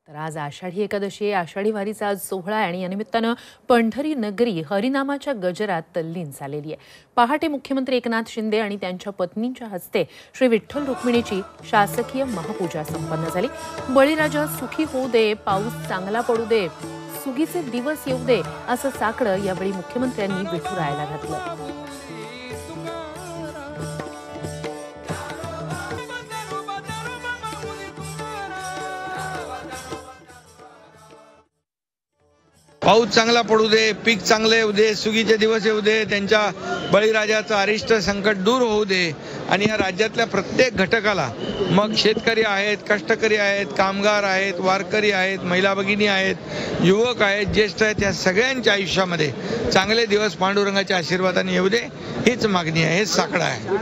तर आज आषाढी एकादशी आहे. आषाढी वारीचा आज सोहळा आहे आणि या निमित्तानं पंढरी नगरी हरिनामाच्या गजरात तल्लीन झालेली आहे. पहाटे मुख्यमंत्री एकनाथ शिंदे आणि त्यांच्या पत्नींच्या हस्ते श्री विठ्ठल रुक्मिणीची शासकीय महापूजा संपन्न झाली. बळीराजा सुखी होऊ दे, पाऊस चांगला पडू दे, सुगीचे दिवस येऊ दे असं साकडं यावेळी मुख्यमंत्र्यांनी विठुरायाला घातलं. पाऊस चांगला पडू दे, पीक चांगले येऊ दे, सुगीचे दिवस येऊ दे, त्यांच्या बळीराजाचं अरिष्ट संकट दूर होऊ दे आणि या राज्यातल्या प्रत्येक घटकाला, मग शेतकरी आहेत, कष्टकरी आहेत, कामगार आहेत, वारकरी आहेत, महिला भगिनी आहेत, युवक आहेत, ज्येष्ठ आहेत, या सगळ्यांच्या आयुष्यामध्ये चांगले दिवस पांडुरंगाच्या आशीर्वादाने येऊ दे हीच मागणी आहे, हेच साकडं आहे.